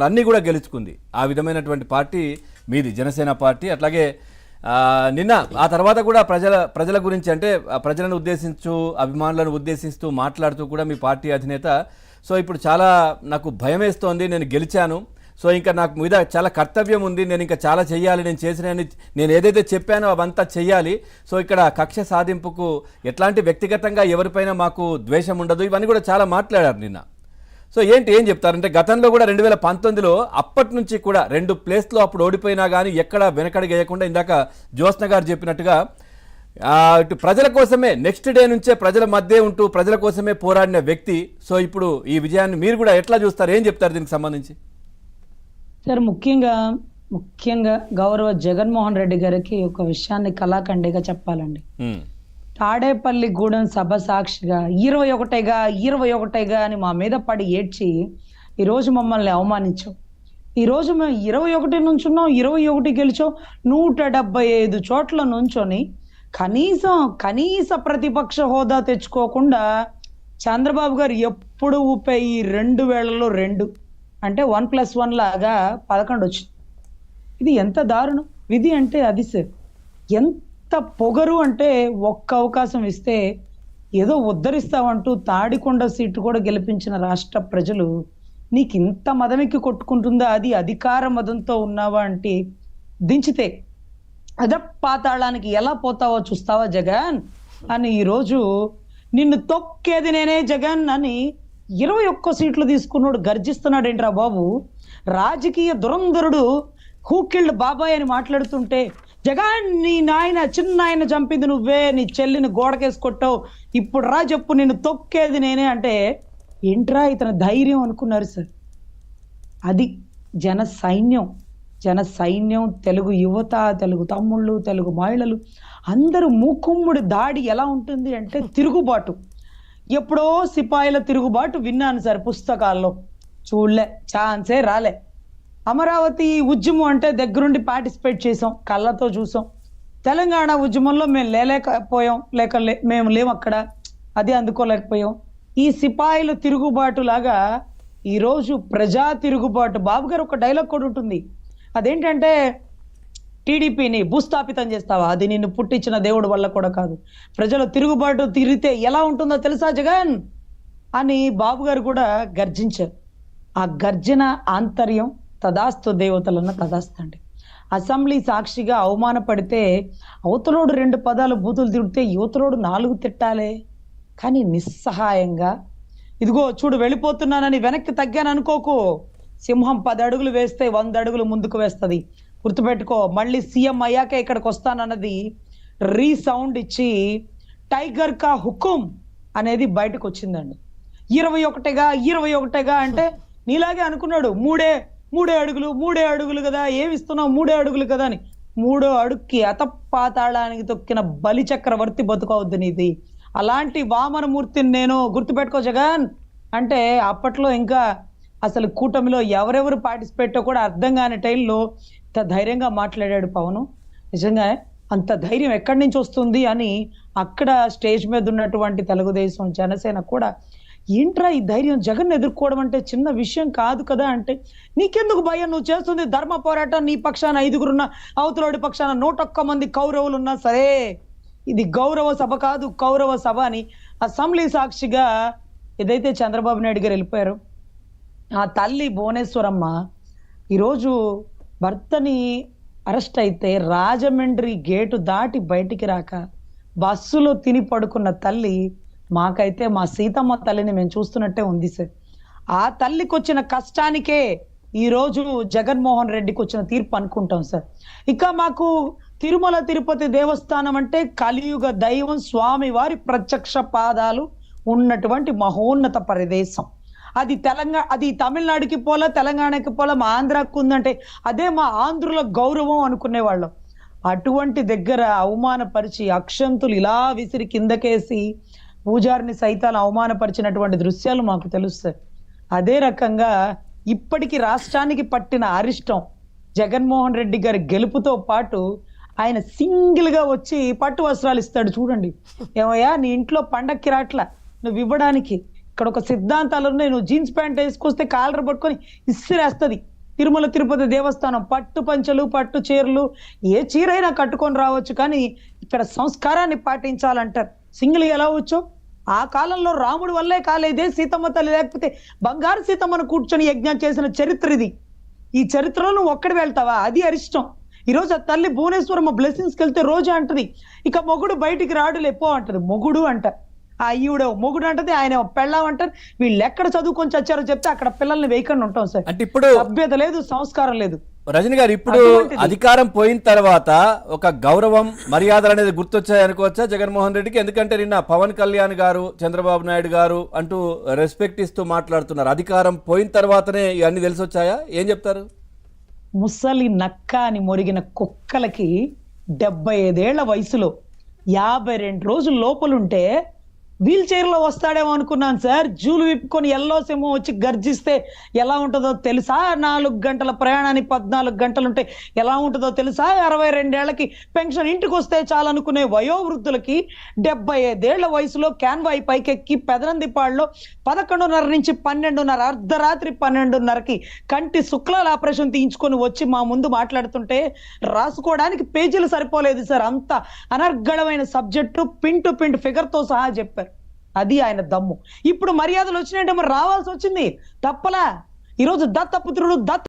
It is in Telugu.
అన్నీ కూడా గెలుచుకుంది. ఆ విధమైనటువంటి పార్టీ మీది జనసేన పార్టీ. అట్లాగే నిన్న ఆ తర్వాత కూడా ప్రజల గురించి అంటే ప్రజలను ఉద్దేశించు అభిమానులను ఉద్దేశిస్తూ మాట్లాడుతూ కూడా మీ పార్టీ అధినేత సో ఇప్పుడు చాలా నాకు భయం వేస్తోంది, నేను గెలిచాను, సో ఇంకా నాకు మీద చాలా కర్తవ్యం ఉంది, నేను ఇంకా చాలా చెయ్యాలి, నేను ఏదైతే చెప్పానో అవంతా చెయ్యాలి, సో ఇక్కడ కక్ష సాధింపుకు ఎట్లాంటి వ్యక్తిగతంగా ఎవరిపైన మాకు ద్వేషం ఉండదు, ఇవన్నీ కూడా చాలా మాట్లాడారు నిన్న. సో ఏం చెప్తారంటే గతంలో కూడా 2019లో అప్పటి నుంచి కూడా 2 ప్లేస్లో అప్పుడు ఓడిపోయినా కానీ ఎక్కడ వెనకడుగు వేయకుండా ఇందాక జ్యోత్స్న గారు చెప్పినట్టుగా ఇటు ప్రజల కోసమే నెక్స్ట్ డే నుంచే ప్రజల మధ్య ఉంటూ ప్రజల కోసమే పోరాడిన వ్యక్తి. సో ఇప్పుడు ఈ విజయాన్ని మీరు కూడా ఎట్లా చూస్తారు, ఏం చెప్తారు దీనికి సంబంధించి? సార్ ముఖ్యంగా గౌరవ జగన్మోహన్ రెడ్డి గారికి ఒక విషయాన్ని కళాఖండిగా చెప్పాలండి. తాడేపల్లి గూడెం సభ సాక్షిగా 21గా అని మా మీద పడి ఏడ్చి ఈరోజు మమ్మల్ని అవమానించాం. ఈరోజు మేము 21 నుంచున్నాం, 21 గెలిచాం, 175 చోట్ల నుంచొని కనీస ప్రతిపక్ష హోదా తెచ్చుకోకుండా చంద్రబాబు గారు ఎప్పుడు ఊపే ఈ 2 వేళల్లో 2 అంటే 1+1 లాగా 11 వచ్చింది. ఇది ఎంత దారుణం! విధి అంటే అది సార్. ఎంత పొగరు అంటే ఒక్క అవకాశం ఇస్తే ఏదో ఉద్ధరిస్తావంటూ తాడికొండ సీటు కూడా గెలిపించిన రాష్ట్ర ప్రజలు నీకు ఇంత మదమెక్కి కొట్టుకుంటుందా, అది అధికార మదంతో ఉన్నావా అంటే దించితే అధపాతాళానికి ఎలా పోతావో చూస్తావా జగన్ అని ఈరోజు నిన్ను తొక్కేది నేనే జగన్ అని 21 సీట్లు తీసుకున్నాడు గర్జిస్తున్నాడు. ఏంట్రా బాబు, రాజకీయ దురంధరుడు హూకిల్డ్ బాబాయ్ అని మాట్లాడుతుంటే జగన్ నీ నాయన చిన్న ఆయన చంపింది నువ్వే, నీ చెల్లిని గోడకేసి కొట్టావు, ఇప్పుడు రా చెప్పు నిన్ను తొక్కేది నేనే అంటే ఏంట్రా ఇతని ధైర్యం అనుకున్నారు సార్. అది జన సైన్యం తెలుగు యువత, తెలుగు తమ్ముళ్ళు, తెలుగు మహిళలు అందరూ మూకుమ్ముడి దాడి ఎలా ఉంటుంది అంటే తిరుగుబాటు. ఎప్పుడో సిపాయిల తిరుగుబాటు విన్నాను సార్ పుస్తకాల్లో, చూడలే, ఛాన్సే రాలే. అమరావతి ఉద్యమం అంటే దగ్గరుండి పార్టిసిపేట్ చేసాం, కళ్ళతో చూసాం. తెలంగాణ ఉద్యమంలో మేము లేకపోయాం, మేము లేము అక్కడ, అది అందుకోలేకపోయాం. ఈ సిపాయిల తిరుగుబాటు లాగా ఈరోజు ప్రజా తిరుగుబాటు. బాబు గారు ఒక డైలాగ్ కూడా ఉంటుంది, అదేంటంటే టీడీపీని భూస్థాపితం చేస్తావా, అది నిన్ను పుట్టించిన దేవుడు వల్ల కూడా కాదు, ప్రజల తిరుగుబాటు తిరిగితే ఎలా ఉంటుందో తెలుసా జగన్ అని బాబు గారు కూడా గర్జించారు. ఆ గర్జన ఆంతర్యం తదాస్తు దేవతలన్న తదాస్తండి. అసెంబ్లీ సాక్షిగా అవమానపడితే అవతలోడు 2 పదాలు బూతులు తిడితే యువతలోడు 4 తిట్టాలే, కానీ నిస్సహాయంగా ఇదిగో చూడు వెళ్ళిపోతున్నానని వెనక్కి తగ్గాను అనుకోకు, సింహం 10 అడుగులు వేస్తే 100 అడుగులు ముందుకు వేస్తుంది, గుర్తుపెట్టుకో. మళ్ళీ సీఎం అయ్యాక ఇక్కడికి వస్తానన్నది రీసౌండ్ ఇచ్చి టైగర్ కా హుకుం అనేది బయటకు వచ్చిందండి. 21గా అంటే నీలాగే అనుకున్నాడు, మూడే అడుగులు కదా, ఏమిస్తున్నావు 3 అడుగులు కదా అని. 3వ అడుగుకి అతపాతాళానికి తొక్కిన బలి చక్రవర్తి బతుకవుద్ది నీది. అలాంటి వామనమూర్తిని నేను, గుర్తుపెట్టుకో జగన్ అంటే అప్పట్లో ఇంకా అసలు కూటమిలో ఎవరెవరు పార్టిసిపేటో కూడా అర్థం కాని టైంలో ఇంత ధైర్యంగా మాట్లాడాడు పవన్. నిజంగా అంత ధైర్యం ఎక్కడి నుంచి వస్తుంది అని అక్కడ స్టేజ్ మీద ఉన్నటువంటి తెలుగుదేశం జనసేన కూడా ఏంట్రా ఈ ధైర్యం, జగన్ ఎదుర్కోవడం అంటే చిన్న విషయం కాదు కదా అంటే, నీకెందుకు భయం, నువ్వు చేస్తుంది ధర్మ పోరాటం, నీ పక్షాన 5గురున్న అవతలోడి పక్షాన 101 మంది కౌరవులు ఉన్నా సరే ఇది గౌరవ సభ కాదు కౌరవ సభ అని అసెంబ్లీ సాక్షిగా ఏదైతే చంద్రబాబు నాయుడు గారు వెళ్ళిపోయారు, ఆ తల్లి భువనేశ్వరమ్మ ఈరోజు భర్తని అరెస్ట్ అయితే రాజమండ్రి గేటు దాటి బయటికి రాక బస్సులో తిని పడుకున్న తల్లి, మాకైతే మా సీతమ్మ తల్లిని మేము చూస్తున్నట్టే ఉంది సార్. ఆ తల్లికి వచ్చిన కష్టానికే ఈరోజు జగన్మోహన్ రెడ్డికి వచ్చిన తీర్పు అనుకుంటాం సార్. ఇక మాకు తిరుమల తిరుపతి దేవస్థానం అంటే కలియుగ దైవం స్వామి వారి ప్రత్యక్ష పాదాలు ఉన్నటువంటి మహోన్నత ప్రదేశం. అది తమిళనాడుకి పోలా, తెలంగాణకి పోలా, మా ఆంధ్రాకు ఉందంటే అదే మా ఆంధ్రుల గౌరవం అనుకునేవాళ్ళం. అటువంటి దగ్గర అవమానపరిచి అక్షంతులు ఇలా విసిరి కిందకేసి పూజారిని సైతాలు అవమానపరిచినటువంటి దృశ్యాలు మాకు తెలుస్తాయి. అదే రకంగా ఇప్పటికీ రాష్ట్రానికి పట్టిన అరిష్టం జగన్మోహన్ రెడ్డి గారి గెలుపుతో పాటు ఆయన సింగిల్ గా వచ్చి పట్టు వస్త్రాలు ఇస్తాడు చూడండి. ఏమయ్యా నీ ఇంట్లో పండక్కి రాట్లా, నువ్వు ఇవ్వడానికి ఇక్కడ ఒక సిద్ధాంతాలు ఉన్నాయి. నువ్వు జీన్స్ ప్యాంట్ వేసుకొస్తే కాలర్ పట్టుకొని ఇసిరేస్తుంది. తిరుమల తిరుపతి దేవస్థానం పట్టు పంచలు పట్టు చీరలు ఏ చీర అయినా కట్టుకొని రావచ్చు, కానీ ఇక్కడ సంస్కారాన్ని పాటించాలంటారు. సింగిల్ ఎలా వచ్చు? ఆ కాలంలో రాముడి వల్లే కాలేదే, సీతమ్మ తల్లి లేకపోతే బంగారు సీతమ్మను కూర్చొని యజ్ఞం చేసిన చరిత్ర ఇది. ఈ చరిత్రలో నువ్వు ఒక్కడి వెళ్తావా? అది అరిష్టం. ఈరోజు ఆ తల్లి భువనేశ్వరమ్మ బ్లెస్సింగ్స్కి వెళ్తే రోజు అంటది, ఇక మొగుడు బయటికి రాడు లేపో అంటది. మొగుడు అంట, ఆ ఈవిడ మొగుడు అంటది, ఆయన పెళ్ళాం అంటారు. వీళ్ళు ఎక్కడ చదువుకొని చచ్చారో చెప్తే అక్కడ పిల్లల్ని వేయకుండా ఉంటాం సార్. అంటే ఇప్పుడు సభ్యత లేదు, సంస్కారం లేదు. రజని గారు, ఇప్పుడు అధికారం పోయిన తర్వాత ఒక గౌరవం మర్యాదలు అనేది గుర్తొచ్చాయి అనుకోవచ్చా జగన్మోహన్ రెడ్డికి? ఎందుకంటే నిన్న పవన్ కళ్యాణ్ గారు, చంద్రబాబు నాయుడు గారు అంటూ రెస్పెక్ట్ ఇస్తూ మాట్లాడుతున్నారు. అధికారం పోయిన తర్వాతనే ఇవన్నీ తెలిసి వచ్చాయా? ఏం చెప్తారు? ముసలి నక్క అని మొరిగిన కుక్కలకి 75 ఏళ్ల వయసులో 52 రోజులు లోపలుంటే వీల్ చైర్ లో వస్తాడేమో అనుకున్నాను సార్. జూలు విప్పుకొని ఎల్లో సింహం వచ్చి గర్జిస్తే ఎలా ఉంటుందో తెలుసా? 4 గంటల ప్రయాణానికి 14 గంటలుంటే ఎలా ఉంటుందో తెలుసా? 62 ఏళ్లకి పెన్షన్ ఇంటికి వస్తే చాలనుకునే వయోవృద్ధులకి 75 ఏళ్ల వయసులో క్యాన్వాయ్ పైకెక్కి పెదనందిపాడులో 11:30 నుంచి 12:30, అర్ధరాత్రి 12:30కి కంటి శుక్లాల ఆపరేషన్ తీయించుకొని వచ్చి మా ముందు మాట్లాడుతుంటే రాసుకోవడానికి పేజీలు సరిపోలేదు సార్. అంత అనర్గళమైన subject pin to pin figure తో సహా చెప్పారు. అది ఆయన దమ్ము. ఇప్పుడు మర్యాదలు వచ్చినాయంటే మరి రావాల్సి వచ్చింది, తప్పలా. ఈరోజు దత్తపుత్రుడు